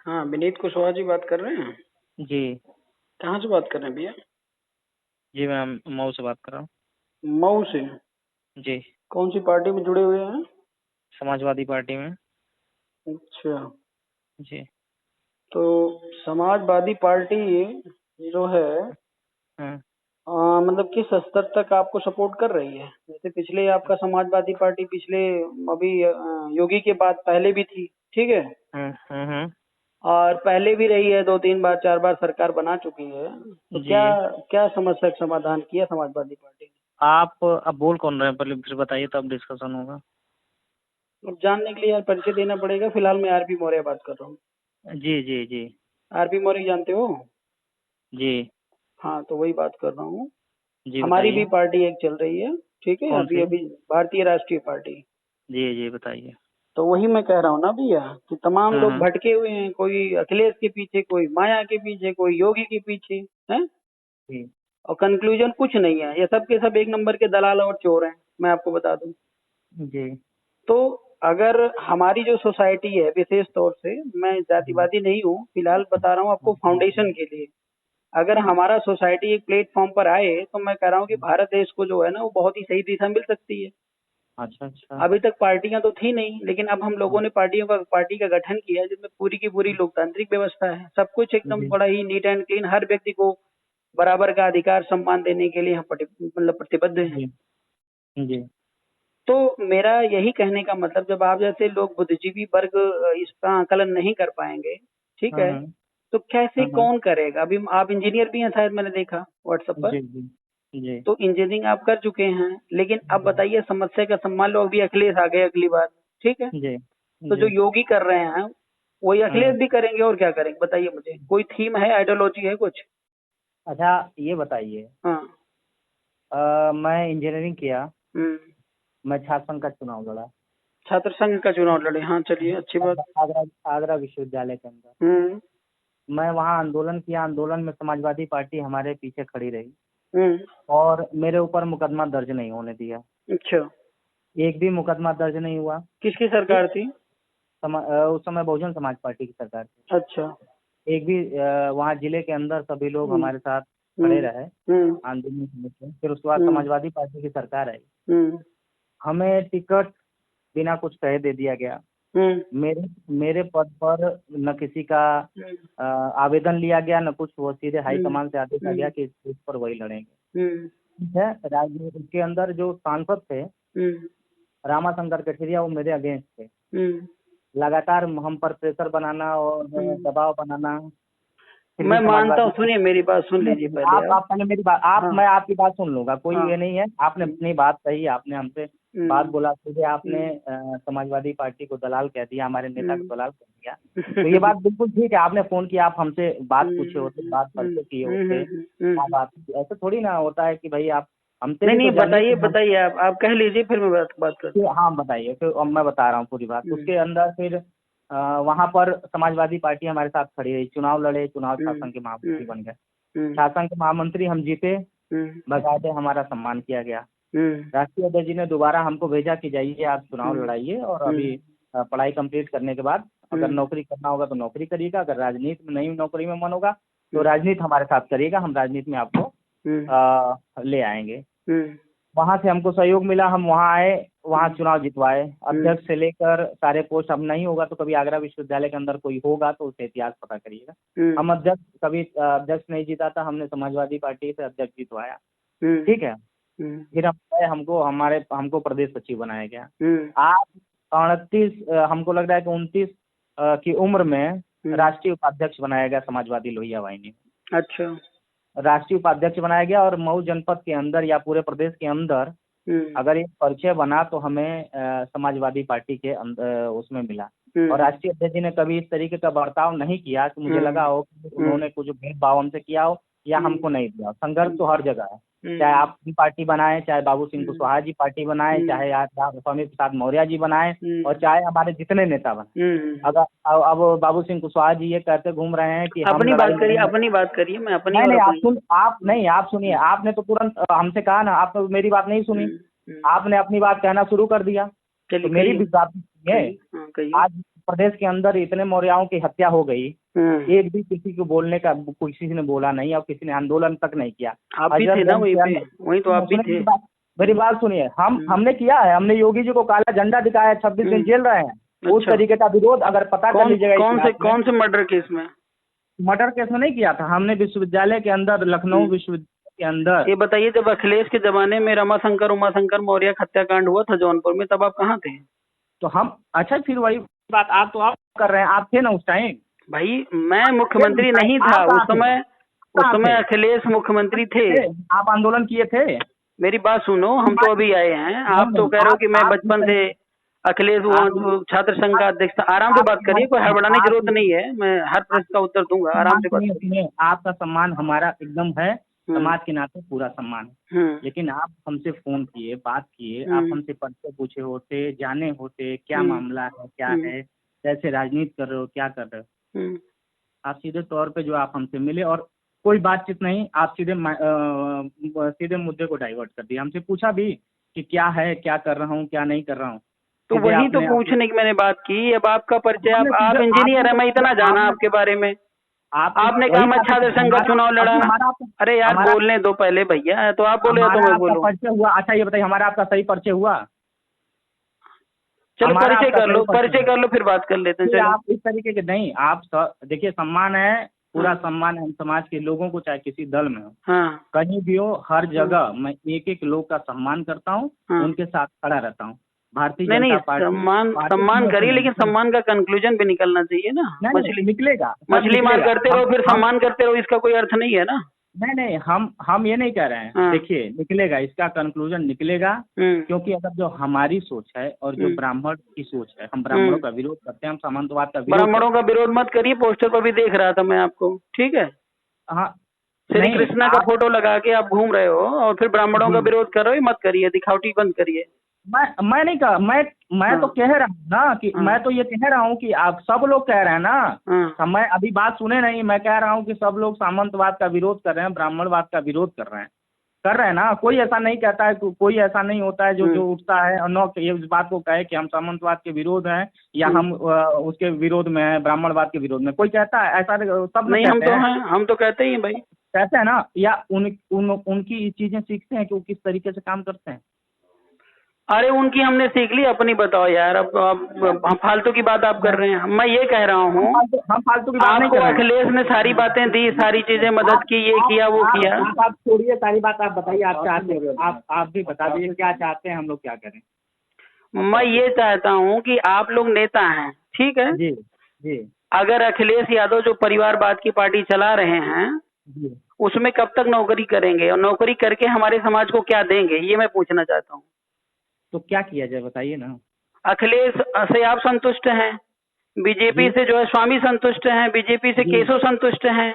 हाँ, विनीत कुशवाहा जी बात कर रहे हैं। जी। कहाँ से बात कर रहे हैं भैया? जी मैं मऊ से बात कर रहा हूँ। मऊ से। जी। कौन सी पार्टी में जुड़े हुए हैं? समाजवादी पार्टी में। अच्छा। जी। तो समाजवादी पार्टी जो है हाँ। मतलब किस स्तर तक आपको सपोर्ट कर रही है? जैसे पिछले आपका समाजवादी पार्टी पिछले अभी योगी के बाद पहले भी थी, ठीक है? हाँ। और पहले भी रही है, 2 3 बार 4 बार सरकार बना चुकी है। तो जी। क्या क्या समस्या का समाधान किया समाजवादी पार्टी ने? आप अब बोल कौन रहे हैं, पहले फिर बताइए तब डिस्कशन होगा। अब जानने के लिए यार परिचय देना पड़ेगा। फिलहाल मैं आरपी मौर्य बात कर रहा हूँ। जी जी जी। आरपी मौर्य जानते हो? जी। हाँ, तो वही बात कर रहा हूँ। जी हमारी भी बताइए। पार्टी एक चल रही है, ठीक है, कौन अभी सी? अभी भारतीय राष्ट्रीय पार्टी। जी जी बताइए। तो वही मैं कह रहा हूँ ना भैया कि तमाम लोग हाँ। भटके हुए हैं, कोई अखिलेश के पीछे, कोई माया के पीछे, कोई योगी के पीछे है। जी और कंक्लूजन कुछ नहीं है, ये सब के सब एक नंबर के दलाल और चोर हैं, मैं आपको बता दूं। जी तो अगर हमारी जो सोसाइटी है, विशेष तौर से मैं जी। जातिवादी नहीं हूँ, फिलहाल बता रहा हूँ आपको फाउंडेशन के लिए। अगर हमारा सोसाइटी एक प्लेटफॉर्म पर आए तो मैं कह रहा हूँ कि भारत देश को जो है ना वो बहुत ही सही दिशा मिल सकती है। अच्छा अच्छा। अभी तक पार्टियां तो थी नहीं, लेकिन अब हम लोगों ने पार्टी का गठन किया है, जिसमें पूरी की पूरी लोकतांत्रिक व्यवस्था है, सब कुछ एकदम जी बड़ा ही नीट एंड क्लीन, हर व्यक्ति को बराबर का अधिकार सम्मान देने के लिए हम मतलब प्रतिबद्ध हैं। जी जी। तो मेरा यही कहने का मतलब, जब आप जैसे लोग बुद्धिजीवी वर्ग इसका आकलन नहीं कर पाएंगे, ठीक हाँ है, हाँ। तो कैसे हाँ। कौन करेगा? अभी आप इंजीनियर भी हैं शायद, मैंने देखा व्हाट्सएप पर। जी जी जी तो इंजीनियरिंग आप कर चुके हैं, लेकिन अब जी बताइए समस्या का सम्मान लो, अभी अखिलेश आ गए अगली बार, ठीक है, जी तो जो जी। योगी कर रहे हैं वही हाँ। अखिलेश भी करेंगे, और क्या करेंगे बताइए मुझे? कोई थीम है, आइडियोलॉजी है कुछ? अच्छा ये बताइए। हाँ। मैं इंजीनियरिंग किया। हम्म। मैं छात्र संघ का चुनाव लड़ा। छात्र संघ का चुनाव लड़े, हाँ चलिए, अच्छी बात। आगरा आगरा विश्वविद्यालय के अंदर। हम्म। मैं वहाँ आंदोलन किया। आंदोलन में समाजवादी पार्टी हमारे पीछे खड़ी रही हम्म। और मेरे ऊपर मुकदमा दर्ज नहीं होने दिया। अच्छा। एक भी मुकदमा दर्ज नहीं हुआ। किसकी ठीक। सरकार थी? उस समय बहुजन समाज पार्टी की सरकार थी। अच्छा। एक भी वहाँ जिले के अंदर सभी लोग हम्म। हमारे साथ खड़े हम्म। रहे हम्म। आंदोलन में से। फिर उसके बाद हम्म। समाजवादी पार्टी की सरकार आई। हम्म। हमें टिकट बिना कुछ कहे दे दिया गया। हम्म। मेरे मेरे पद पर न किसी का आवेदन लिया गया न कुछ। वो सीधे हम्म। हाईकमान से आदेश आ गया हम्म। कि इस सीट पर वही लड़ेंगे। हम्म। ठीक है। राजनीति के अंदर जो सांसद थे हम्म। रामाशंकर कठेरिया, वो मेरे अगेंस्ट थे। हम्म। लगातार हम पर प्रेशर बनाना और हम्म। दबाव बनाना। फिर भी मैं मानता हूँ, समाजवादी सुनिए मेरी बात सुन लीजिए नहीं, पहले आप। आप पहले मेरी बात। आप हाँ। मैं आपकी बात सुन लूंगा, कोई हाँ। ये नहीं है। आपने हम्म। अपनी बात कही, आपने हमसे बात हम्म। बोला, सीधे आपने हम्म। समाजवादी पार्टी को दलाल कह दिया, हमारे नेता हम्म। को दलाल कह दिया। तो ये बात बिल्कुल ठीक है। आपने फोन किया, आप हमसे बात पूछे होते, बात परिचय किए होते, क्या बात। ऐसे थोड़ी ना होता है कि भाई आप हमसे नहीं भी नहीं, तो जानिए बताइए कि हम। बताइए, आप कह लीजिए, फिर मैं बात करता हूँ। हाँ बताइए। फिर अब मैं बता रहा हूँ पूरी बात। हम्म। उसके अंदर फिर वहाँ पर समाजवादी पार्टी हमारे साथ खड़ी रही। चुनाव लड़े, चुनाव हम्म। शासन के महामंत्री हम्म। बन गए। हम्म। शासन के महामंत्री हम जीते। हम्म। बाकायदे हमारा सम्मान किया गया। हम्म। राष्ट्रीय अध्यक्ष जी ने दोबारा हमको भेजा कि जाइए आप चुनाव हम्म। लड़ाइए और हम्म। अभी पढ़ाई कंप्लीट करने के बाद अगर हम्म। नौकरी करना होगा तो नौकरी करिएगा, अगर राजनीति में नहीं नौकरी में मन होगा तो हम्म। राजनीति हमारे साथ करिएगा, हम राजनीति में आपको हम्म। ले आएंगे। हम्म। वहाँ से हमको सहयोग मिला, हम वहाँ आए, वहाँ हम्म। चुनाव जितवाए। हम्म। अध्यक्ष से लेकर सारे पोस्ट। अब नहीं होगा तो कभी आगरा विश्वविद्यालय के अंदर कोई होगा तो उससे इतिहास पता करिएगा। हम्म। हम अध्यक्ष, कभी अध्यक्ष नहीं जीता था, हमने समाजवादी पार्टी से अध्यक्ष जितवाया। हम्म। ठीक है। हम्म। फिर हमको प्रदेश सचिव बनाया गया। हम्म। आज 38 हमको लग रहा है कि 29 की उम्र में हम्म। राष्ट्रीय उपाध्यक्ष बनाया गया समाजवादी लोहिया वाहिनी में। अच्छा। राष्ट्रीय उपाध्यक्ष बनाया गया और मऊ जनपद के अंदर या पूरे प्रदेश के अंदर हम्म। अगर ये परिचय बना तो हमें समाजवादी पार्टी के उसमें मिला। और हम्म। राष्ट्रीय अध्यक्ष जी ने कभी इस तरीके का बर्ताव नहीं किया कि मुझे लगा हम्म। हो कि हम्म। उन्होंने कुछ भेदभाव हमसे किया हो या हमको नहीं दिया हो। संघर्ष तो हर जगह है। चाहे हम्म। आप भी पार्टी बनाए, चाहे बाबू सिंह हम्म। कुशवाहा जी पार्टी बनाए, हम्म। चाहे आप स्वामी प्रसाद मौर्य जी बनाए, और हम्म। चाहे हमारे जितने नेता बनाए। हम्म। अगर अब बाबू सिंह कुशवाहा जी ये कहते घूम रहे हैं कि हम अपनी लड़ाई बात करिए, लड़ेंगे। अपनी बात करिए, मैं अपनी नहीं और नहीं, आप अपनी। सुन, आप नहीं, आप सुनिए। आपने तो तुरंत हमसे कहा ना, आपने मेरी बात नहीं सुनी। हम्म। हम्म। आपने अपनी बात कहना शुरू कर दिया। तो चलिए मेरी कहिए। भी बात सुनिए। कहिए, हाँ कहिए। आज प्रदेश के अंदर इतने मौर्याओं की हत्या हो गई, एक भी किसी को बोलने का किसी ने बोला नहीं और किसी ने आंदोलन तक नहीं किया। आप भी थे ना वहीं पे, वहीं तो आप भी थे। मेरी बात सुनिए, हमने किया है, हमने योगी जी को काला झंडा दिखाया, 26 दिन जेल रहे हैं। उस तरीके का विरोध अगर पता कर लीजिएगा। कौन से मर्डर केस में? मर्डर केस में नहीं किया था हमने, विश्वविद्यालय के अंदर, लखनऊ विश्वविद्यालय के अंदर। ये बताइए, जब अखिलेश के जमाने में रमाशंकर उमाशंकर मौर्य हत्याकांड हुआ था जौनपुर में, तब आप कहाँ थे? तो हम, अच्छा फिर वही बात आप कर रहे हैं, आप थे ना उस टाइम? भाई मैं मुख्यमंत्री नहीं था उस समय अखिलेश मुख्यमंत्री थे। आप आंदोलन किए थे? मेरी बात सुनो, हम तो अभी आए हैं, आप तो कह रहे हो कि मैं बचपन से अखिलेश छात्र संघ का अध्यक्ष था। आराम से बात करिए, कोई हड़बड़ाने की जरूरत नहीं है, मैं हर प्रश्न का उत्तर दूंगा, आराम से बात करिए। आपका सम्मान हमारा एकदम है, समाज के नाते पूरा सम्मान है, लेकिन आप हमसे फोन किए, बात किए, आप हमसे परिचय पूछे होते, जाने होते क्या मामला है, क्या है, कैसे राजनीति कर रहे हो, क्या कर रहे हो, आप सीधे तौर पे जो आप हमसे मिले और कोई बातचीत नहीं, आप सीधे मुद्दे को डाइवर्ट कर दिया। हमसे पूछा भी कि क्या है, क्या कर रहा हूँ, क्या नहीं कर रहा हूँ, तो वही तो पूछने की मैंने बात की। अब आपका परिचय, आप इंजीनियर है, मैं इतना जाना आपके बारे में। आपने कहा मैं छात्र संघ का चुनाव लड़ा। अरे यार बोलने दो पहले भैया, तो आप बोले तो मैं बोलूं। परिचय हुआ? अच्छा ये बताइए, हमारा आपका सही परिचय हुआ? चलो परिचय कर लो फिर बात कर लेते हैं। आप इस तरीके के नहीं, आप देखिए, सम्मान है, पूरा सम्मान है समाज के लोगों को, चाहे किसी दल में हो, कहीं भी हो, हर जगह मैं एक एक लोग का सम्मान करता हूँ, उनके साथ खड़ा रहता हूँ। भारतीय जनता पार्टी सम्मान करिए, लेकिन सम्मान का कंक्लूजन भी निकलना चाहिए ना। मछली निकलेगा, मछली मार करते रहो फिर सम्मान करते रहो, इसका कोई अर्थ नहीं है ना। नहीं, हम ये नहीं कह रहे हैं। देखिए निकलेगा, इसका कंक्लूजन निकलेगा, क्योंकि अगर जो हमारी सोच है और जो ब्राह्मण की सोच है, हम ब्राह्मणों का विरोध करते हैं, हम सामंतवाद का विरोध। ब्राह्मणों का विरोध मत करिए, पोस्टर पर भी देख रहा था मैं आपको, ठीक है। हाँ, श्री कृष्णा का फोटो लगा के आप घूम रहे हो और फिर ब्राह्मणों का विरोध कर रहे हो, मत करिए, दिखावटी बंद करिए। मैं नहीं कहा, मैं तो कह रहा हूँ ना कि मैं तो ये कह रहा हूँ कि आप सब लोग कह रहे हैं ना, मैं अभी बात सुने नहीं, मैं कह रहा हूँ कि सब लोग सामंतवाद का विरोध कर रहे हैं, ब्राह्मणवाद का विरोध कर रहे हैं ना। कोई ऐसा नहीं कहता है, कोई ऐसा नहीं होता है जो उठता है और न ये इस बात को कहे कि हम सामंतवाद के विरोध हैं या हम उसके विरोध में हैं, ब्राह्मणवाद के विरोध में। कोई कहता है ऐसा? सब नहीं, हम तो कहते ही भाई, कहते हैं ना, या उनकी चीजें सीखते हैं कि वो किस तरीके से काम करते हैं। अरे उनकी हमने सीख ली, अपनी बताओ यार। अब फालतू की बात आप कर रहे हैं। मैं ये कह रहा हूँ, हम फालतू की बात नहीं कर रहे हैं। अखिलेश ने सारी बातें दी, सारी चीजें मदद की, ये किया वो किया। आप छोड़िए सारी बात, आप बताइए आप चाहते हो, आप भी बता दीजिए क्या चाहते हैं, हम लोग क्या करें। मैं ये चाहता हूँ कि आप लोग नेता हैं, ठीक है जी जी। अगर अखिलेश यादव जो परिवारवाद की पार्टी चला रहे हैं उसमें कब तक नौकरी करेंगे और नौकरी करके हमारे समाज को क्या देंगे, ये मैं पूछना चाहता हूँ। तो क्या किया जाए बताइए ना। अखिलेश से आप संतुष्ट हैं, बीजेपी से जो है स्वामी संतुष्ट हैं, बीजेपी से केशव संतुष्ट हैं,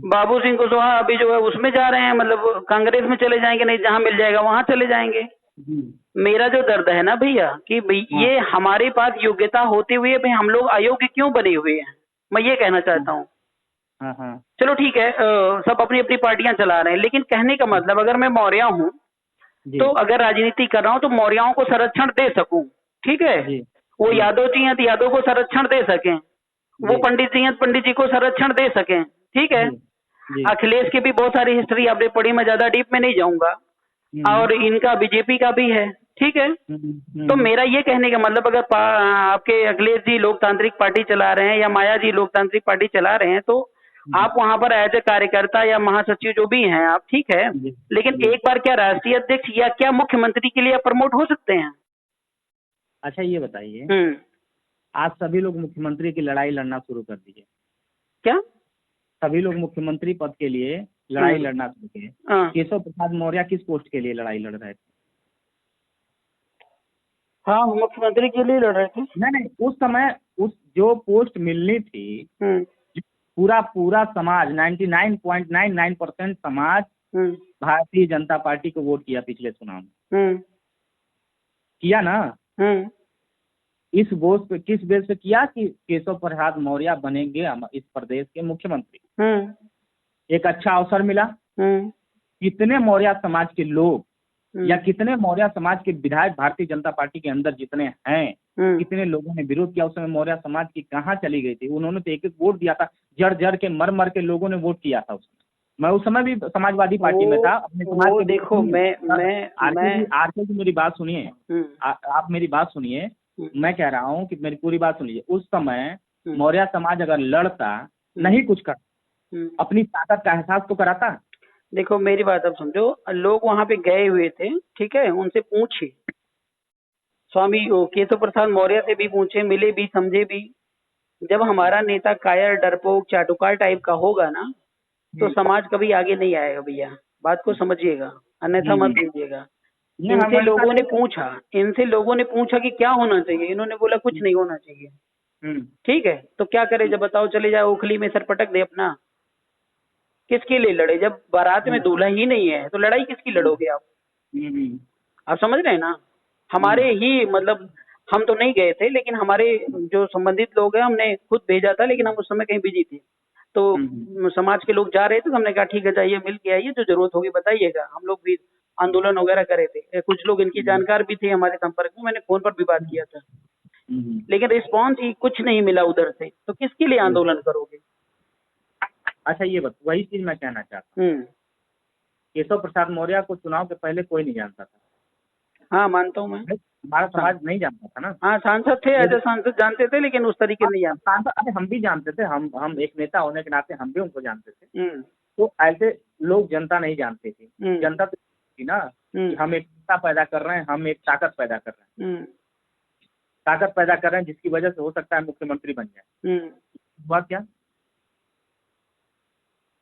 बाबू सिंह कुशवाहा अभी जो है उसमें जा रहे हैं, मतलब कांग्रेस में चले जाएंगे, नहीं जहां मिल जाएगा वहां चले जाएंगे। मेरा जो दर्द है ना भैया कि ये हमारे पास योग्यता होते हुए भी हम लोग अयोग्य क्यों बने हुए हैं, मैं ये कहना चाहता हूँ। चलो ठीक है, सब अपनी अपनी पार्टियां चला रहे हैं, लेकिन कहने का मतलब अगर मैं मौर्य हूँ तो अगर राजनीति कर रहा हूँ तो मौर्यों को संरक्षण दे सकूं, ठीक है। वो यादव जी हैं तो यादव को संरक्षण दे सकें, वो पंडित जी हैं पंडित जी को संरक्षण दे सकें, ठीक है। अखिलेश की भी बहुत सारी हिस्ट्री आपने पढ़ी, मैं ज्यादा डीप में नहीं जाऊंगा, और इनका बीजेपी का भी है, ठीक है। तो मेरा ये कहने का मतलब अगर आपके अखिलेश जी लोकतांत्रिक पार्टी चला रहे हैं या माया जी लोकतांत्रिक पार्टी चला रहे हैं, तो आप वहां पर एज ए कार्यकर्ता या महासचिव जो भी हैं आप, ठीक है, लेकिन एक बार क्या राष्ट्रीय अध्यक्ष या क्या मुख्यमंत्री के लिए प्रमोट हो सकते हैं? अच्छा ये बताइए, आज सभी लोग मुख्यमंत्री की लड़ाई लड़ना शुरू कर दिए। क्या सभी लोग मुख्यमंत्री पद के लिए लड़ाई लड़ना शुरू किए? केशव प्रसाद मौर्य किस पोस्ट के लिए लड़ाई लड़ रहे थे? हाँ, मुख्यमंत्री के लिए लड़ रहे थे। नहीं, उस समय उस जो पोस्ट मिलनी थी, पूरा समाज 99.99% समाज भारतीय जनता पार्टी को वोट किया पिछले चुनाव में, किया ना। इस बोझ पे किस बेस पे किया कि केशव प्रसाद मौर्य बनेंगे इस प्रदेश के मुख्यमंत्री। एक अच्छा अवसर मिला। कितने मौर्य समाज के लोग या कितने मौर्य समाज के विधायक भारतीय जनता पार्टी के अंदर जितने हैं, कितने लोगों ने विरोध किया उस समय, मौर्य समाज की कहाँ चली गई थी? उन्होंने तो एक एक वोट दिया था, जड़ जड़ के मर मर के लोगों ने वोट किया था उसमें। मैं उस समय भी समाजवादी पार्टी में था, अपने समाज के। देखो आरके जी मेरी बात सुनिए, आप मेरी बात सुनिए, मैं कह रहा हूँ कि मेरी पूरी बात सुनिए। उस समय मौर्य समाज अगर लड़ता, नहीं कुछ करता, अपनी ताकत का एहसास तो कराता। देखो मेरी बात अब समझो, लोग वहां पे गए हुए थे, ठीक है, उनसे पूछे, स्वामी केशव प्रसाद मौर्य से भी पूछे, मिले भी, समझे भी। जब हमारा नेता कायर, डरपोक, चाटुकार टाइप का होगा ना, तो समाज कभी आगे नहीं आएगा भैया, बात को समझिएगा, अन्यथा मत लीजिएगा। इनसे लोगों ने पूछा कि क्या होना चाहिए, इन्होंने बोला कुछ नहीं होना चाहिए। ठीक है, तो क्या करे जब बताओ, चले जाए ओखली में सर पटक दे अपना? किसके लिए लड़े? जब बारात में दूल्हा ही नहीं है तो लड़ाई किसकी लड़ोगे आप? आप समझ रहे हैं ना? हमारे ही मतलब, हम तो नहीं गए थे, लेकिन हमारे जो संबंधित लोग हैं, हमने खुद भेजा था, लेकिन हम उस समय कहीं बिजी थे, तो समाज के लोग जा रहे थे, तो हमने कहा ठीक है जाइए, मिल के आइए, जो जरूरत होगी बताइएगा। हम लोग भी आंदोलन वगैरह करे थे, कुछ लोग इनकी जानकार भी थे हमारे संपर्क में, मैंने फोन पर भी बात किया था, लेकिन रिस्पॉन्स ही कुछ नहीं मिला उधर से, तो किसके लिए आंदोलन करोगे? अच्छा ये बस वही चीज मैं कहना चाहता हूँ, केशव प्रसाद मौर्य को चुनाव के पहले कोई नहीं जानता था। हाँ मानता हूँ मैं, हमारा समाज नहीं जानता था ना। हाँ सांसद थे, ऐसे सांसद जानते थे, लेकिन उस तरीके नहीं जानते। सांसद, अरे हम भी जानते थे, हम एक नेता होने के नाते हम भी उनको जानते थे। तो ऐसे लोग जनता नहीं जानते थे, जनता तो थी ना कि हम एक नेता पैदा कर रहे हैं, हम एक ताकत पैदा कर रहे हैं, ताकत पैदा कर रहे हैं जिसकी वजह से हो सकता है मुख्यमंत्री बन जाए।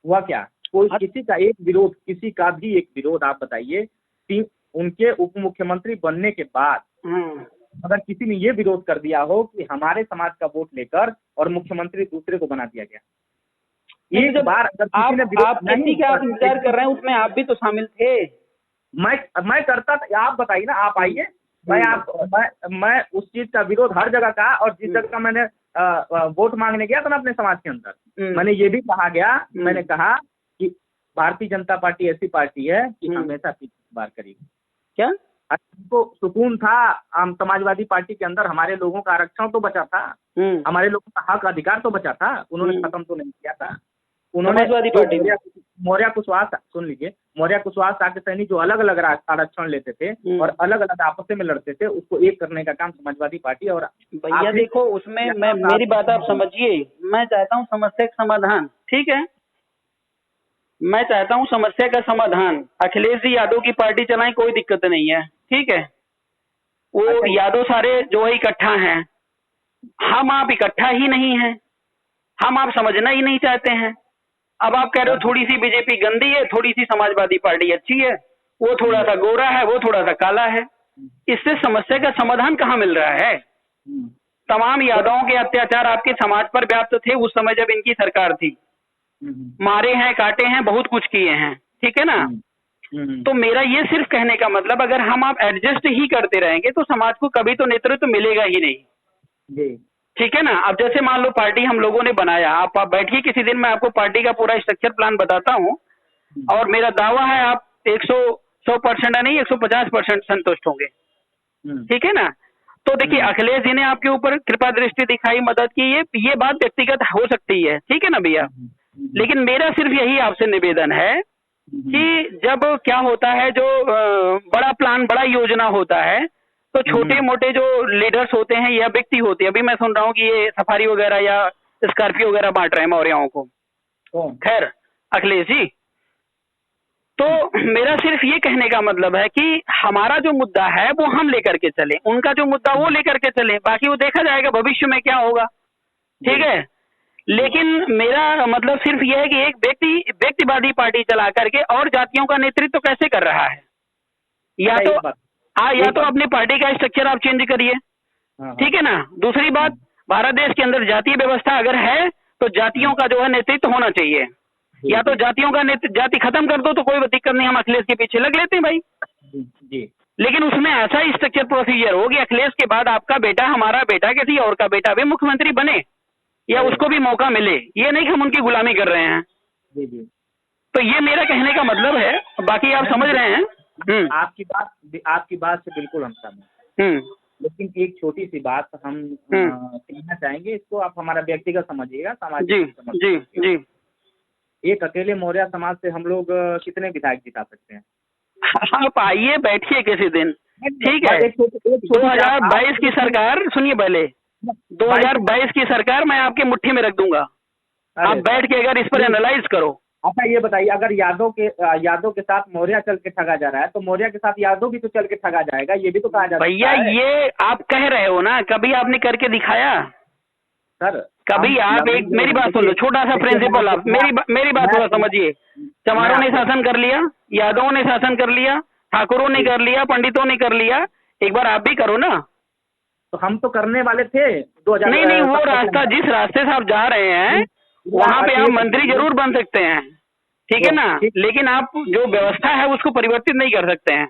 हुआ क्या? कोई किसी का एक विरोध आप बताइए कि उनके उप मुख्यमंत्री बनने के बाद अगर किसी ने ये विरोध कर दिया हो कि हमारे समाज का वोट लेकर और मुख्यमंत्री दूसरे को बना दिया गया, एक बार अगर किसी ने विरोध, आप किसी का आप इंतजार कर रहे हैं, उसमें आप भी तो शामिल थे। मैं करता था, आप बताइए ना, आप आइए, मैं उस चीज का विरोध हर जगह का, और जिस जगह मैंने वोट मांगने गया था ना अपने समाज के अंदर, मैंने ये भी कहा गया, मैंने कहा कि भारतीय जनता पार्टी ऐसी पार्टी है कि हमेशा पीछे बार करेगी। क्या हमको सुकून था, समाजवादी पार्टी के अंदर हमारे लोगों का आरक्षण तो बचा था, हमारे लोगों का हक अधिकार तो बचा था, उन्होंने खत्म तो नहीं किया था। उन्होंने मौर्य कुशवाहा, सुन लीजिए, मौर्य कुशवाहा साक्य सैनी जो अलग अलग आरक्षण लेते थे और अलग अलग आपस में लड़ते थे, उसको एक करने का काम समाजवादी पार्टी। और भैया देखो, उसमें मैं, मेरी बात आप समझिए, मैं चाहता हूँ समस्या का समाधान, ठीक है, मैं चाहता हूँ समस्या का समाधान। अखिलेश जी यादव की पार्टी चलाएं, कोई दिक्कत नहीं है, ठीक है, वो यादव सारे जो है इकट्ठा हैं, हम आप इकट्ठा ही नहीं है, हम आप समझना ही नहीं चाहते हैं। अब आप कह रहे हो थोड़ी सी बीजेपी गंदी है, थोड़ी सी समाजवादी पार्टी अच्छी है, वो थोड़ा सा गोरा है, वो थोड़ा सा काला है, इससे समस्या का समाधान कहाँ मिल रहा है? तमाम यादवों के अत्याचार आपके समाज पर व्याप्त थे उस समय जब इनकी सरकार थी, मारे हैं, काटे हैं, बहुत कुछ किए हैं, ठीक है ना? तो मेरा ये सिर्फ कहने का मतलब, अगर हम आप एडजस्ट ही करते रहेंगे तो समाज को कभी तो नेतृत्व मिलेगा ही नहीं, ठीक है ना? अब जैसे मान लो पार्टी हम लोगों ने बनाया, आप बैठिए किसी दिन, मैं आपको पार्टी का पूरा स्ट्रक्चर प्लान बताता हूँ, और मेरा दावा है आप 100% नहीं 150% संतुष्ट होंगे, ठीक है ना? तो देखिए, अखिलेश जी ने आपके ऊपर कृपा दृष्टि दिखाई, मदद की, ये बात व्यक्तिगत हो सकती है, ठीक है ना भैया, लेकिन मेरा सिर्फ यही आपसे निवेदन है कि जब क्या होता है, जो बड़ा प्लान, बड़ा योजना होता है, तो छोटे मोटे जो लीडर्स होते हैं या व्यक्ति होते हैं, अभी मैं सुन रहा हूँ कि ये सफारी वगैरह या स्कॉर्पियो वगैरह बांट रहे हैं मौर्यों को, खैर अखिलेश जी, तो मेरा सिर्फ ये कहने का मतलब है कि हमारा जो मुद्दा है वो हम लेकर के चले, उनका जो मुद्दा वो लेकर के चले, बाकी वो देखा जाएगा भविष्य में क्या होगा, ठीक है। लेकिन मेरा मतलब सिर्फ यह है कि एक व्यक्तिवादी पार्टी चला करके और जातियों का नेतृत्व कैसे कर रहा है, या तो अपनी पार्टी का स्ट्रक्चर आप चेंज करिए, ठीक है ना। दूसरी बात, भारत देश के अंदर जातीय व्यवस्था अगर है तो जातियों का जो है नेतृत्व होना चाहिए, या तो जातियों का जाति खत्म कर दो तो कोई दिक्कत नहीं, हम अखिलेश के पीछे लग लेते हैं भाई जी। लेकिन उसमें ऐसा स्ट्रक्चर प्रोसीजर हो कि अखिलेश के बाद आपका बेटा, हमारा बेटा, किसी और का बेटा भी मुख्यमंत्री बने या उसको भी मौका मिले, ये नहीं कि हम उनकी गुलामी कर रहे हैं। तो ये मेरा कहने का मतलब है, बाकी आप समझ रहे हैं। आपकी बात से बिल्कुल हम सहमत हैं। लेकिन एक छोटी सी बात हम कहना चाहेंगे, इसको आप हमारा व्यक्तिगत समझिएगा, सामाजिक जी जी। एक अकेले मौर्य समाज से हम लोग कितने विधायक जिता सकते हैं? आप आइए, बैठिए किसी दिन, ठीक है। 2022 की सरकार, सुनिए पहले, 2022 की सरकार मैं आपकी मुट्ठी में रख दूंगा, आप बैठ के अगर इस पर एनालाइज करो। अच्छा ये बताइए, अगर यादव के साथ मौर्य चल के ठगा जा रहा है, तो मौर्य के साथ यादव भी तो चल के ठगा जाएगा, ये भी तो कहा जाता है। भैया ये आप कह रहे हो ना, कभी आपने करके दिखाया? सर कभी आप एक मेरी बात सुन लो, छोटा सा प्रिंसिपल, आप मेरी बात थोड़ा समझिए। चमारों ने शासन कर लिया, यादवों ने शासन कर लिया, ठाकुरों ने कर लिया, पंडितों ने कर लिया, एक बार आप भी करो ना। तो हम तो करने वाले थे 2000। नहीं, वो रास्ता, जिस रास्ते से आप जा रहे हैं वहाँ पे आप मंत्री जरूर बन सकते हैं, ठीक है ना, लेकिन आप जो व्यवस्था है उसको परिवर्तित नहीं कर सकते हैं।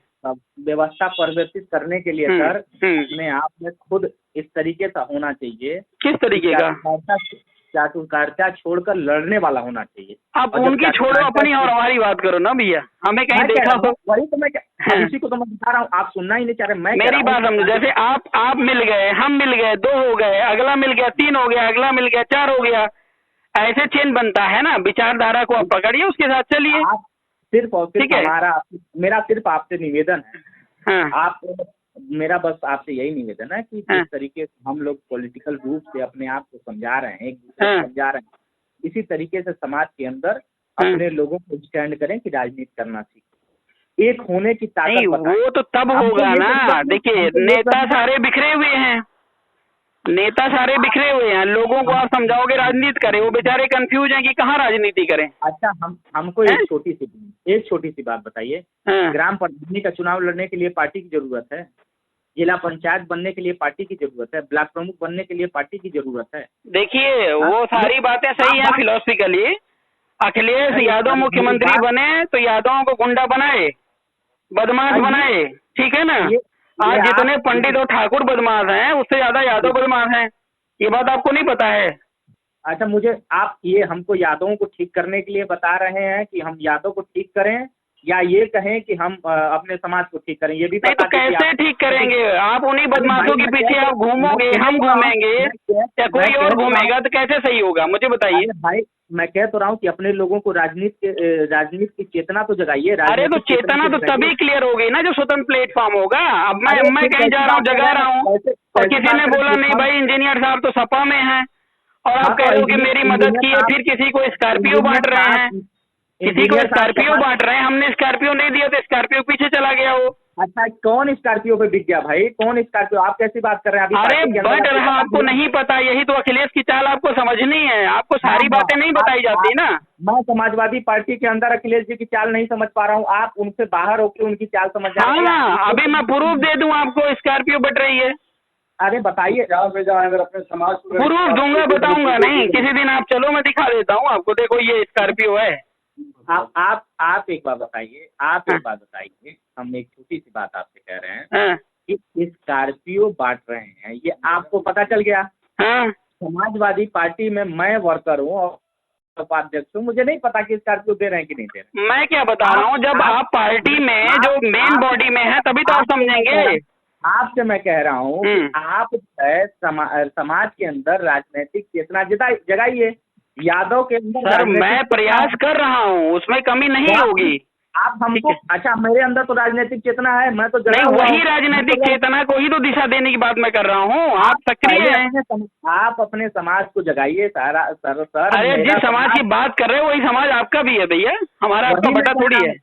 व्यवस्था परिवर्तित करने के लिए सर अपने आप में खुद इस तरीके से होना चाहिए। किस तरीके का? चाटुकारिता छोड़कर लड़ने वाला होना चाहिए। आप उनकी छोड़ो, अपनी और हमारी बात करो ना भैया, हमें कहीं देखा हो? वही तो मैं इसी को तो मैं बता रहा हूँ, आप सुनना ही नहीं चाह रहे। मैं मेरी बात समझो, जैसे आप मिल गए, हम मिल गए, 2 हो गए, अगला मिल गया 3 हो गया, अगला मिल गया 4 हो गया, ऐसे चेन बनता है ना। विचारधारा को आप पकड़िए, उसके साथ चलिए। सिर्फ और सिर्फ मेरा सिर्फ आपसे निवेदन है, आप मेरा बस आपसे यही निवेदन है कि जिस तरीके से हम लोग पॉलिटिकल रूप से अपने आप को समझा रहे हैं, एक दूसरे को समझा रहे हैं, इसी तरीके से समाज के अंदर अपने लोगों को स्टैंड करें कि राजनीति करना सीखें, एक होने की ताकत। वो तो तब होगा ना। देखिए, नेता सारे बिखरे हुए हैं, लोगों को आप समझाओगे राजनीति करें, वो बेचारे कंफ्यूज हैं कि कहाँ राजनीति करें। अच्छा हमको एक छोटी सी बात बताइए, ग्राम प्रधानी का चुनाव लड़ने के लिए पार्टी की जरूरत है, जिला पंचायत बनने के लिए पार्टी की जरूरत है, ब्लॉक प्रमुख बनने के लिए पार्टी की जरूरत है। देखिए वो सारी बातें सही है फिलोसफिकली। अखिलेश यादव मुख्यमंत्री बने तो यादवों को गुंडा बनाए, बदमाश बनाए, ठीक है ना। आज जितने पंडित और ठाकुर बदमाश हैं उससे ज्यादा यादव बदमाश हैं, ये बात आपको नहीं पता है? अच्छा मुझे आप ये हमको यादवों को ठीक करने के लिए बता रहे हैं कि हम यादव को ठीक करें, या ये कहें कि हम अपने समाज को ठीक करें? ये भी नहीं, तो कैसे ठीक करेंगे? आप उन्हीं बदमाशों के पीछे आप घूमोगे, हम घूमेंगे, या कोई और घूमेगा, तो कैसे सही होगा? मुझे बताइए। भाई मैं कह तो रहा हूँ कि अपने लोगों को राजनीति की चेतना तो जगाइए। अरे तो चेतना तो तभी क्लियर होगी ना जो स्वतंत्र प्लेटफॉर्म होगा। अब मैं कहीं जा रहा हूँ, जगा रहा हूँ, और किसी ने बोला नहीं भाई इंजीनियर साहब तो सपा में हैं, और आप कह रहे हो कि मेरी मदद की है, फिर किसी को स्कॉर्पियो बांट रहे हैं, हमने स्कॉर्पियो नहीं दिया तो स्कॉर्पियो पीछे चला गया वो। अच्छा कौन स्कॉर्पियो पे बिक गया भाई? कौन स्कॉर्पियो? आप कैसी बात कर रहे हैं? अरे बट रहा, आपको नहीं पता, यही तो अखिलेश की चाल आपको समझनी है, आपको सारी बातें नहीं बताई जाती ना। मैं समाजवादी पार्टी के अंदर अखिलेश जी की चाल नहीं समझ पा रहा हूँ, आप उनसे बाहर होकर उनकी चाल समझ रहे हैं। हाँ, अभी मैं प्रूफ दे दूं आपको, स्कॉर्पियो बट रही है। अरे बताइए, अगर अपने समाज प्रूफ दूंगा, बताऊंगा नहीं, किसी दिन आप चलो मैं दिखा देता हूँ आपको, देखो ये स्कॉर्पियो है। आप एक बात बताइए, हम एक छोटी सी बात आपसे कह रहे हैं कि स्कॉर्पियो बांट रहे हैं, ये आपको पता चल गया? समाजवादी पार्टी में मैं वर्कर हूँ और उपाध्यक्ष हूँ, मुझे नहीं पता कि स्कॉर्पियो दे रहे हैं कि नहीं दे रहे। मैं क्या बता रहा हूँ, जब आप पार्टी में जो मेन बॉडी में है तभी तो आप समझेंगे। आपसे मैं कह रहा हूँ कि आप समाज के अंदर राजनीतिक चेतना जगाइए। यादव के अंदर सर मैं प्रयास कर रहा हूँ, उसमें कमी नहीं होगी। आप हमको, अच्छा मेरे अंदर तो राजनीतिक चेतना है, मैं तो नहीं, वही राजनीतिक चेतना को ही तो दिशा देने की बात मैं कर रहा हूँ। आप सक्रिय हैं, आप अपने समाज को जगाइए सर। अरे जिस समाज की बात कर रहे हो वही समाज आपका भी है भैया, हमारा आपका बटा थोड़ी है।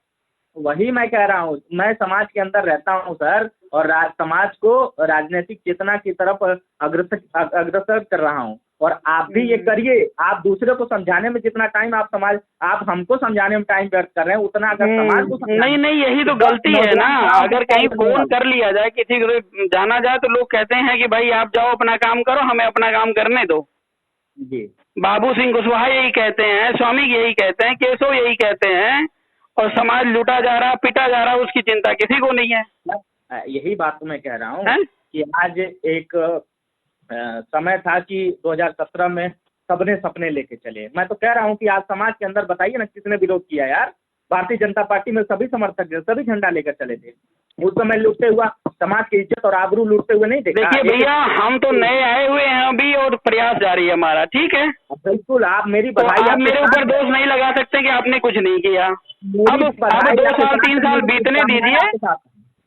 वही मैं कह रहा हूँ, मैं समाज के अंदर रहता हूँ सर, और समाज को राजनीतिक चेतना की तरफ अग्रसर कर रहा हूँ, और आप भी ये करिए। आप दूसरे को समझाने में जितना टाइम आप हमको समझाने में टाइम व्यर्थ कर रहे हैं, उतना अगर समाज को नहीं, यही तो गलती है ना। अगर कहीं फोन कर लिया जाए, किसी को जाना जाए, तो लोग कहते हैं कि भाई आप जाओ अपना काम करो, हमें अपना काम करने दो। जी, बाबू सिंह कुशवाहा यही कहते हैं, स्वामी यही कहते हैं, केशव यही कहते हैं, और समाज लूटा जा रहा, पिटा जा रहा, उसकी चिंता किसी को नहीं है। यही बात तो मैं कह रहा हूँ कि आज एक समय था कि 2017 में सबने सपने लेके चले। मैं तो कह रहा हूँ कि आज समाज के अंदर बताइए ना किसने विरोध किया यार? भारतीय जनता पार्टी में सभी समर्थक थे, सभी झंडा लेकर चले थे। उस समय लूटते हुआ समाज की इज्जत और आबरू लूटते हुए नहीं देखा। देखिए भैया, हम तो नए आए हुए हैं अभी और प्रयास जारी है हमारा, ठीक है। बिल्कुल, आप मेरी तो बधाई, आप मेरे ऊपर दोष नहीं लगा सकते कि आपने कुछ नहीं किया। अब 2 साल 3 साल बीतने दीजिए,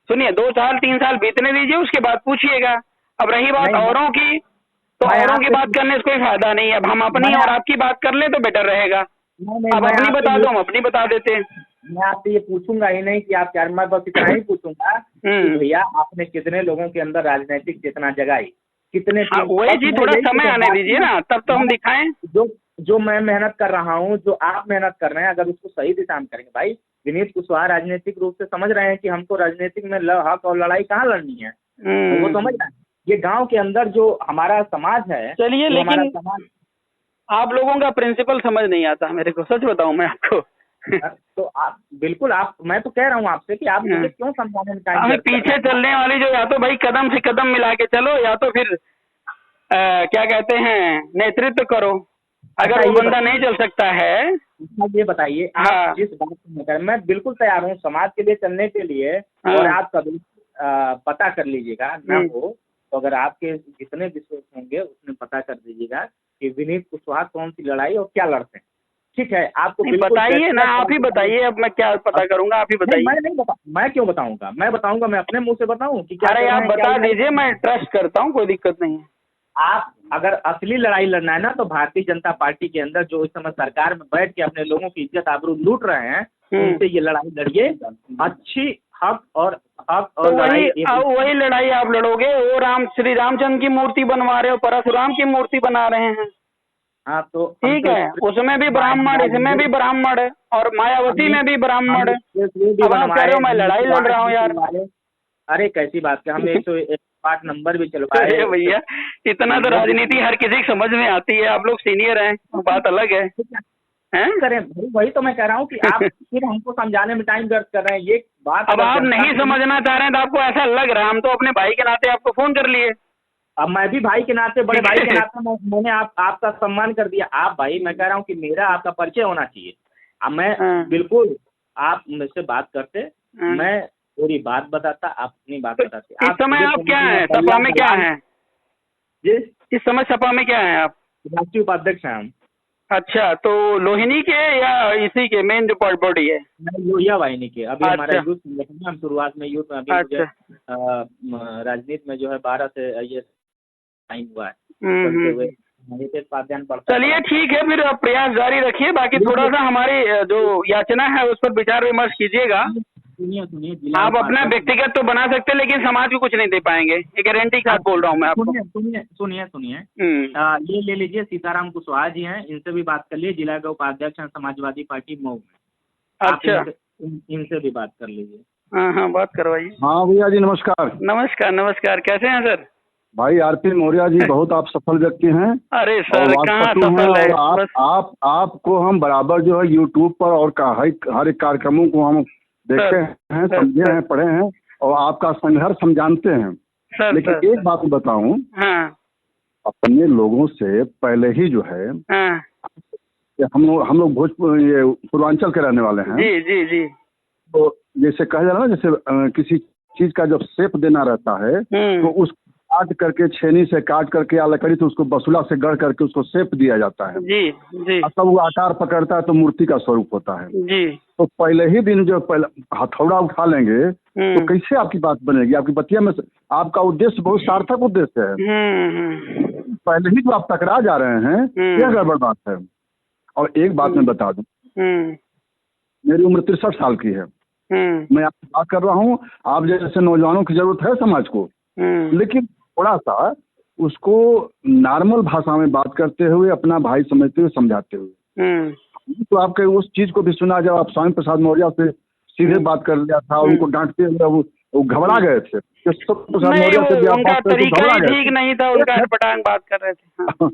सुनिए 2 साल 3 साल बीतने दीजिए, उसके बाद पूछिएगा। अब रही बात औरों की, तो औरों की बात करने से कोई फायदा नहीं है। अब हम अपनी और आपकी बात कर लें तो बेटर रहेगा। अब अपनी बता दो, हम अपनी बता देते हैं। मैं आपसे ये पूछूंगा ही नहीं कि आप क्या, मैं बस इतना ही पूछूंगा कि भैया आपने कितने लोगों के अंदर राजनीतिक चेतना जगाई, कितने। वही जी, थोड़ा समय आने दीजिए ना, तब तो हम दिखाएं। जो मैं मेहनत कर रहा हूँ, जो आप मेहनत कर रहे हैं, अगर उसको सही दिशा में करेंगे। भाई विनीत कुशवाहा राजनीतिक रूप से समझ रहे हैं कि हमको राजनीतिक में हक और लड़ाई कहाँ लड़नी है, तो वो समझ रहे हैं। ये गांव के अंदर जो हमारा समाज है, चलिए, लेकिन आप लोगों का प्रिंसिपल समझ नहीं आता मेरे को, सच बताऊं मैं आपको। तो आप बिल्कुल, आप, मैं तो कह रहा हूँ आपसे कि आप मुझे क्यों समझाने में टाइम, हमें पीछे चलने वाली जो, या तो भाई कदम से कदम मिला के चलो, या तो फिर क्या कहते हैं, नेतृत्व करो। अगर वो बंदा नहीं चल सकता है, ये बताइए आप जिस बात को कर, मैं बिल्कुल तैयार हूँ समाज के लिए चलने के लिए। और आप कभी पता कर लीजिएगा ना हो तो, अगर आपके जितने विश्वास होंगे उसमें पता कर दीजिएगा कि विनीत कुशवाहा कौन सी लड़ाई और क्या लड़ते हैं। ठीक है, आपको बताइए ना, आप ही बताइए। अब मैं क्या पता करूंगा, आप ही बताइए। मैं नहीं बता, मैं क्यों बताऊंगा, मैं बताऊंगा, मैं अपने मुंह से बताऊं कि क्या। अरे आप बता दीजिए, मैं ट्रस्ट करता हूँ, कोई दिक्कत नहीं है। आप अगर असली लड़ाई लड़ना है ना, तो भारतीय जनता पार्टी के अंदर जो इस समय सरकार में बैठ के अपने लोगों की इज्जत आबरू लूट रहे हैं, उनसे ये लड़ाई लड़िए। अच्छी हक और तो वही लड़ाई आप लड़ोगे। वो श्री रामचंद्र की मूर्ति बनवा रहे हो, परशुराम की मूर्ति बना रहे हैं। हाँ, तो ठीक है, उसमें भी ब्राह्मण, इसमें भी ब्राह्मण, और मायावती में भी ब्राह्मण। अब आप कह रहे हो मैं लड़ाई लड़ रहा हूँ यार। अरे कैसी बात है, हम 108 नंबर भी चलवाए भैया। इतना तो राजनीति हर किसी की समझ में आती है, आप लोग सीनियर हैं, बात अलग है। करें वही तो मैं कह रहा हूँ कि आप फिर हमको समझाने में टाइम व्यर्थ कर रहे हैं, ये बात। अब आप नहीं समझना चाह रहे हैं तो आपको ऐसा लग रहा है, हम तो अपने भाई के नाते आपको फोन कर लिए। अब मैं भी भाई के नाते, बड़े भाई के नाते मैंने आपका सम्मान कर दिया। आप भाई, मैं कह रहा हूँ कि मेरा आपका परिचय होना चाहिए। अब मैं बिल्कुल, आप मुझसे बात करते, मैं पूरी बात बताता, आप अपनी बात बताते। इस समय आप क्या है, सपा में क्या है जी? इस समय सपा में क्या है आप? राष्ट्रीय उपाध्यक्ष हैं हम। अच्छा, तो लोहिनी के या इसी के मेन जो बॉडी है? लोहिया वाहिनी के। अभी हमारा यूथ संगठन, हम शुरुआत में यूथ में, अभी मुझे राजनीति में जो है 12 से ये टाइम हुआ है। चलिए ठीक है, फिर प्रयास जारी रखिए। बाकी थोड़ा सा हमारी जो याचना है उस पर विचार विमर्श कीजिएगा। सुनिए, आप अपना व्यक्तिगत तो बना सकते हैं, लेकिन समाज को कुछ नहीं दे पाएंगे, ये गारंटी के साथ बोल रहा हूँ मैं आपको। सुनिए, ये ले लीजिए, सीताराम कुशवाहा जी हैं, इनसे भी बात कर लीजिए, जिला के उपाध्यक्ष हैं समाजवादी पार्टी मऊ में। अच्छा, इनसे भी बात कर लीजिए। हाँ, बात करवाइए। हाँ भैया जी, नमस्कार। नमस्कार, कैसे हैं सर? भाई आरपी मौर्य जी, बहुत आप सफल व्यक्ति हैं। अरे सर, कहाँ सफल है। और आपको हम बराबर जो है यूट्यूब पर और हर एक कार्यक्रमों को हम देखते हैं, समझे हैं, पढ़े हैं, और आपका संघर्ष हम जानते हैं। लेकिन एक बात बताऊं, अपने लोगों से पहले ही जो है, हम लोग भोजपुर, ये पूर्वांचल के रहने वाले हैं। जी। तो जैसे कहा जा रहा है ना, जैसे किसी चीज का जब शेप देना रहता है, तो उस काट करके, छेनी से काट करके या लकड़ी से उसको बसुला से गढ़ करके उसको शेप दिया जाता है। जी। तब वो आकार पकड़ता है तो मूर्ति का स्वरूप होता है। जी। तो पहले ही दिन जो हथौड़ा उठा लेंगे तो कैसे आपकी बात बनेगी? आपकी बतिया में आपका उद्देश्य बहुत सार्थक उद्देश्य है, पहले ही तो आप टकरा जा रहे हैं, क्या गड़बड़ बात है? और एक बात मैं बता दूं, मेरी उम्र 63 साल की है। मैं आपसे बात कर रहा हूँ, आप जैसे नौजवानों की जरूरत है समाज को, लेकिन थोड़ा सा उसको नॉर्मल भाषा में बात करते हुए, अपना भाई समझते हुए, समझाते हुए। तो आपके उस चीज को भी सुना, जब आप स्वामी प्रसाद मौर्य से सीधे बात कर लिया था, उनको डांटते हुए वो घबरा गए थे। उनका तरीका ही ठीक नहीं था, उनका अटपटांग बात कर रहे थे।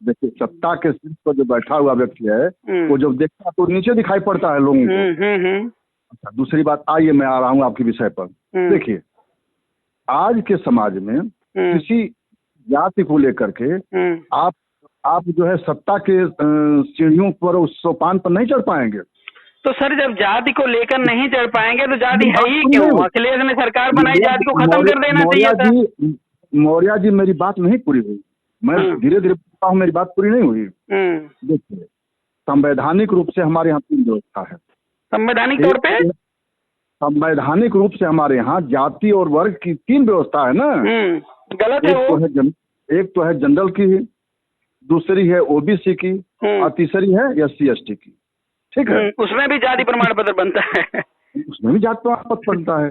देखिए, सत्ता के सीट पर जो बैठा हुआ व्यक्ति है, वो जब देखता तो नीचे दिखाई पड़ता है लोगों को। अच्छा, दूसरी बात, आइए मैं आ रहा हूँ आपके विषय पर। देखिए, आज के समाज में किसी जाति को लेकर के आप जो है सत्ता के सीढ़ियों पर, उस सोपान पर नहीं चढ़ पाएंगे। तो सर जब जाति को लेकर नहीं चढ़ पाएंगे तो जाति है ही क्यों? अखिलेश ने सरकार बनाई, जाति को खत्म कर देना चाहिए था। मौर्या जी मेरी बात नहीं पूरी हुई, मैं धीरे धीरे बोलता हूँ, मेरी बात पूरी नहीं हुई। देखिए, संवैधानिक रूप से हमारे यहाँ 3 व्यवस्था है। संवैधानिक तौर पे संवैधानिक रूप से हमारे यहाँ जाति और वर्ग की 3 व्यवस्था है ना। गलत है वो। एक तो है जनरल की, दूसरी है ओबीसी की और तीसरी है SC ST की। ठीक है, उसमें भी जाति प्रमाण पत्र बनता है। उसमें भी जाति प्रमाण पत्र बनता है।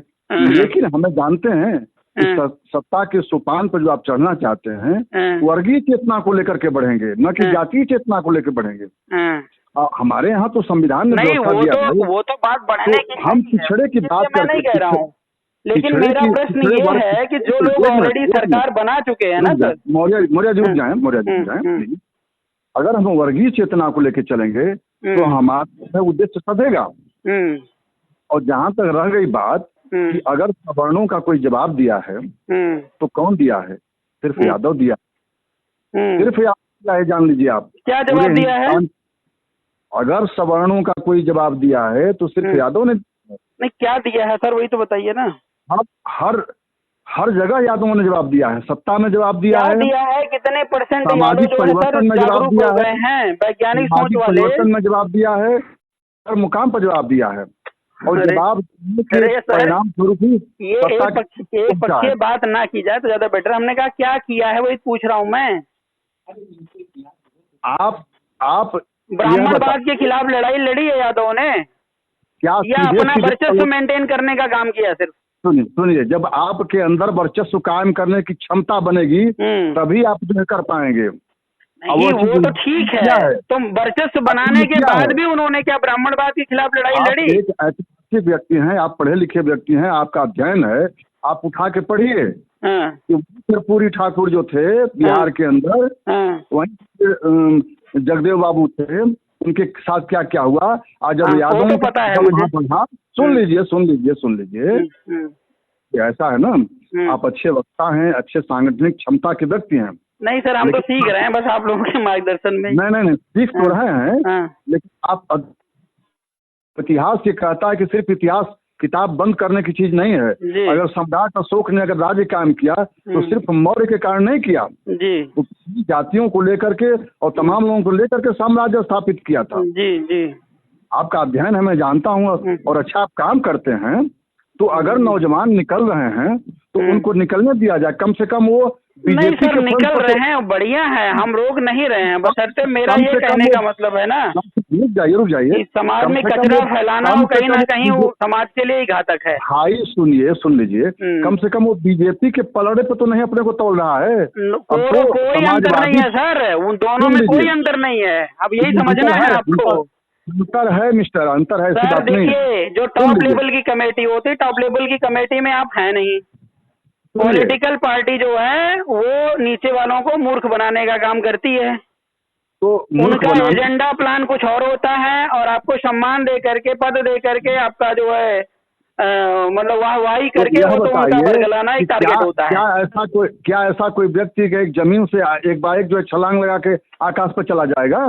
लेकिन हमें जानते हैं कि सत्ता के सोपान पर जो आप चढ़ना चाहते हैं, वर्गीय चेतना को लेकर के बढ़ेंगे, न कि जातीय चेतना को लेकर बढ़ेंगे। हमारे यहाँ तो संविधान ने व्यवस्था दिया है। वो तो बात बढ़ने की हम पिछड़े की बात मैं नहीं कह रहा हूँ, लेकिन मेरा प्रश्न ये है कि जो लोग ऑलरेडी सरकार बना चुके हैं ना सर। मौर्या जी रुक जाए। अगर हम वर्गीय चेतना को लेकर चलेंगे तो हमारा उद्देश्य सधेगा। और जहाँ तक रह गई बात कि अगर सवर्णों का कोई जवाब दिया है तो कौन दिया है? सिर्फ यादव दिया, सिर्फ यादव दिया है। जान लीजिए आप क्या जवाब दिया है। अगर सवर्णों का कोई जवाब दिया है तो सिर्फ यादव ने नहीं, क्या दिया है सर वही तो बताइए ना। हर जगह यादवों ने जवाब दिया है। सत्ता में जवाब दिया है, कितने % सामाजिक परिवर्तन में जवाब दिया है, वैज्ञानिक सोच वाले परिवर्तन में जवाब दिया है, हर मुकाम पर जवाब दिया है। और जवाब के परिणाम स्वरूप ही एक पक्षीय बात ना की जाए तो ज्यादा बेटर। हमने कहा क्या किया है वही पूछ रहा हूँ मैं। आप ब्राह्मणवाद के खिलाफ लड़ाई लड़ी है यादव ने, क्या या अपना वर्चस्व मेंटेन करने का काम किया सिर्फ? सुनिए, जब आपके अंदर वर्चस्व कायम करने की क्षमता बनेगी तभी आप जो कर पाएंगे। नहीं, वो तो ठीक है, तो वर्चस्व बनाने के बाद भी उन्होंने क्या ब्राह्मणवाद के खिलाफ लड़ाई लड़ी? एक ऐसे व्यक्ति हैं, आप पढ़े लिखे व्यक्ति हैं, आपका अध्ययन है, आप उठा के पढ़िए। कर्पूरी ठाकुर जो थे बिहार के अंदर, वहीं जगदेव बाबू थे, उनके साथ क्या क्या हुआ। आज जब यादव तो पता है मुझे। सुन लीजिए। ऐसा है ना, आप अच्छे वक्ता हैं, अच्छे सांगठनिक क्षमता के व्यक्ति हैं। नहीं सर, हम तो सीख रहे हैं बस आप लोगों के मार्गदर्शन में। नहीं, सीख तो रहे हैं, लेकिन आप इतिहास ये कहता है कि सिर्फ इतिहास किताब बंद करने की चीज नहीं है। अगर सम्राट अशोक ने अगर राज्य कायम किया तो सिर्फ मौर्य के कारण नहीं किया, वो जातियों को लेकर के और तमाम लोगों को लेकर के साम्राज्य स्थापित किया था। आपका अध्ययन है, मैं जानता हूँ, और अच्छा आप काम करते हैं। तो अगर नौजवान निकल रहे हैं तो उनको निकलने दिया जाए, कम से कम वो नहीं सर निकल रहे हैं, बढ़िया है, हम रोक नहीं रहे हैं, बशर्ते मेरा ये कहने का मतलब है ना, रुक जाइए, समाज में कचरा फैलाना हो कहीं ना कहीं वो समाज के लिए ही घातक है। भाई सुन लीजिए, कम से कम वो बीजेपी के पलड़े पे तो नहीं अपने को तोल रहा है। कोई अंतर नहीं है सर, उन दोनों में कोई अंतर नहीं है, अब यही समझना है आपको। अंतर है मिस्टर, अंतर है, सर देखिए, जो टॉप लेवल की कमेटी होती है, टॉप लेवल की कमेटी में आप हैं नहीं। पॉलिटिकल पार्टी जो है वो नीचे वालों को मूर्ख बनाने का काम करती है, तो उनका एजेंडा प्लान कुछ और होता है, और आपको सम्मान दे करके, पद दे करके, आपका जो है मतलब वाहवाही करके वो तो उनका बरगलाना एक टारगेट होता है। क्या ऐसा कोई व्यक्ति के एक जमीन से एक बार जो है छलांग लगा के आकाश पर चला जाएगा?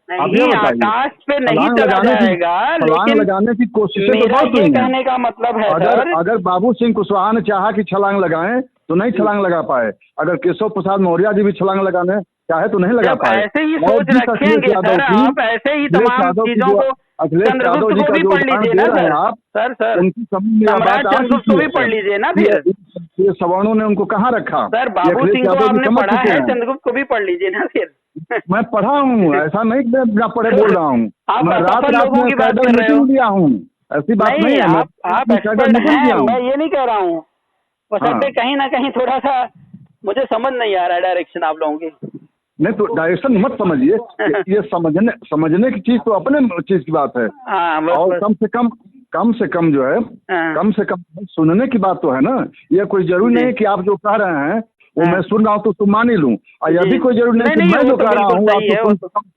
नहीं, आकाश पे नहीं चला जाएगा, लेकिन लगाने की कोशिश मेरा ये कहने का मतलब है अगर बाबू सिंह कुशवाहा ने चाहा कि छलांग लगाएं तो नहीं छलांग लगा पाए। अगर केशव प्रसाद मौर्य जी भी छलांग लगाने चाहे तो नहीं लगा पाए। ऐसे ही सोच रखेंगे सर आप, ऐसे ही तमाम चीजों को चंद्रगुप्त को भी पढ़ लीजिए ना सर। आप सर उनकी चंद्रगुप्त को भी पढ़ लीजिए ना फिर। ये सवर्णों ने उनको कहाँ रखा? सर बाबू सिंह को आपने पढ़ा है, चंद्रगुप्त को भी पढ़ लीजिए ना फिर। मैं पढ़ा हूँ, ऐसा नहीं कि मैं पढ़े बोल रहा हूँ, मैं रात लोगों की बात कर रहे हो, दिया हूँ, ऐसी बात नहीं है। आप एक्सपर्ट हैं, मैं ये नहीं कह रहा हूँ, बस कहीं ना कहीं थोड़ा सा मुझे समझ नहीं आ रहा है डायरेक्शन आप लोगों की। नहीं तो डायरेक्शन मत समझिए, ये समझने की चीज तो अपने चीज की बात है। और कम से कम जो है, कम से कम सुनने की बात तो है ना। ये कोई जरूरी नहीं कि आप जो कह रहे हैं वो मैं सुन रहा हूँ तो मान ही लूँ, और यदि कोई जरूरी नहीं कि मैं जो कह रहा हूँ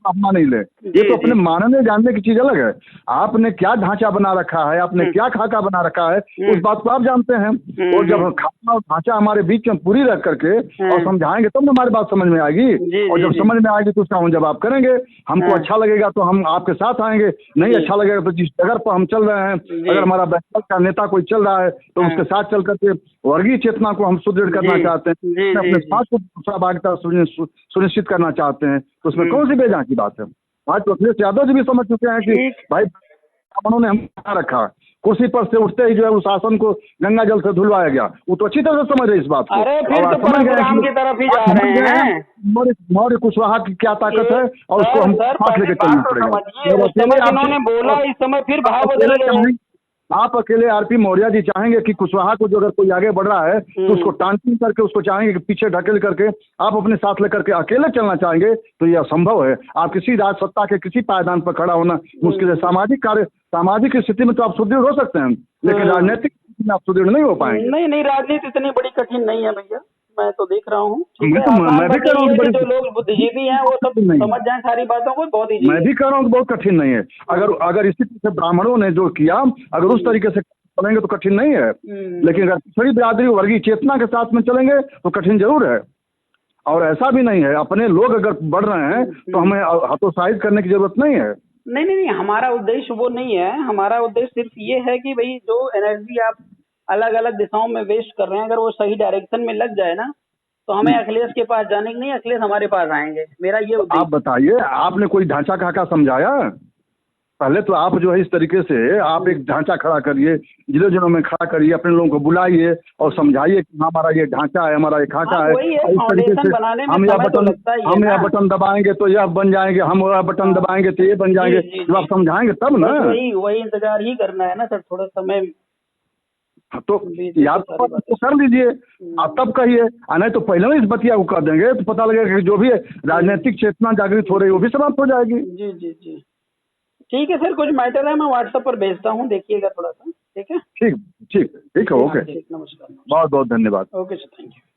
आप मान ही ले। ये तो अपने मानने जानने की चीज अलग है। आपने क्या ढांचा बना रखा है, आपने क्या खाका बना रखा है, उस बात को आप जानते हैं। और जब खाका और ढांचा हमारे बीच में पूरी रख करके और समझाएंगे तब ना हमारी बात समझ में आएगी, और जब समझ में आएगी तो उसका हम जवाब करेंगे। हमको अच्छा लगेगा तो हम आपके साथ आएंगे, नहीं अच्छा लगेगा तो जिस जगह पर हम चल रहे हैं, अगर हमारा बैकवर्ड का नेता कोई चल रहा है तो उसके साथ चल करके वर्गीय चेतना को हम सुदृढ़ करना चाहते हैं, अपने साथ को सहभागिता सुनिश्चित करना चाहते हैं, तो उसमें कौन सी बेजा की बात है। आज तो अखिलेश यादव जी भी समझ चुके हैं कि भाई उन्होंने हम रखा, कुर्सी पर से उठते ही जो है उस शासन को गंगा जल से धुलवाया गया, वो तो अच्छी तरह से समझ रहे इस बात को। अरे फिर तो परशुराम की तरफ ही जा रहे हैं। मौर्य कुशवाहा की क्या ताकत है और उसको हम साथ लेकर चलना पड़ेगा। इन्होंने बोला इस समय फिर भाव बदल गए। आप अकेले आरपी मौर्य जी चाहेंगे कि कुशवाहा को जो अगर कोई आगे बढ़ रहा है तो उसको टांटिंग करके उसको चाहेंगे कि पीछे ढकेल करके आप अपने साथ लेकर के अकेले चलना चाहेंगे, तो ये असंभव है। आप किसी राज सत्ता के किसी पायदान पर खड़ा होना मुश्किल है। सामाजिक स्थिति में तो आप सुदृढ़ हो सकते हैं, लेकिन राजनीतिक स्थिति में आप सुदृढ़ नहीं हो पाएंगे। नहीं, राजनीति इतनी बड़ी कठिन नहीं है भैया, मैं तो देख रहा हूँ। मैं भी कह रहा हूँ जो लोग बुद्धिजीवी हैं वो सब समझ जाएं सारी बातों को, बहुत ही। मैं भी कह रहा हूँ बहुत कठिन नहीं है। अगर इसी तरह से ब्राह्मणों ने जो किया, अगर उस तरीके से चलेंगे तो कठिन नहीं है, लेकिन अगर पिछड़ी बिरादरी वर्गीय चेतना के साथ में चलेंगे तो कठिन जरूर है। और ऐसा भी नहीं है, अपने लोग अगर बढ़ रहे हैं तो हमें हतोत्साहित करने की जरूरत नहीं है। नहीं, हमारा उद्देश्य वो नहीं है। हमारा उद्देश्य सिर्फ ये है कि भाई जो एनर्जी आप अलग अलग दिशाओं में वेस्ट कर रहे हैं, अगर वो सही डायरेक्शन में लग जाए ना तो हमें अखिलेश के पास जाने की नहीं, अखिलेश हमारे पास आएंगे। मेरा ये उद्देश्य। आप बताइए, आपने कोई ढांचा खाका समझाया? पहले तो आप जो है इस तरीके से आप एक ढांचा खड़ा करिए, जिलों में खड़ा करिए, अपने लोगों को बुलाइए और समझाइए कि हमारा ये ढांचा है, हमारा ये खाका है। इस तरीके से हम यह बटन दबाएंगे तो यह बन जाएंगे, हम वह बटन दबाएंगे तो ये बन जाएंगे। जब आप समझाएंगे तब ना। वही इंतजार ही करना है ना सर, थोड़ा समय तो याद तो कर लीजिए, आप तब कहिए, नहीं तो पहले इस बतिया को कर देंगे तो पता लगेगा कि जो भी राजनीतिक चेतना जागृत हो रही है वो भी समाप्त हो जाएगी। जी। ठीक है सर, कुछ मैटर है मैं व्हाट्सएप पर भेजता हूँ, देखिएगा थोड़ा सा। ठीक है, ठीक है, ओके, नमस्कार। बहुत बहुत धन्यवाद। Okay sir, thank you.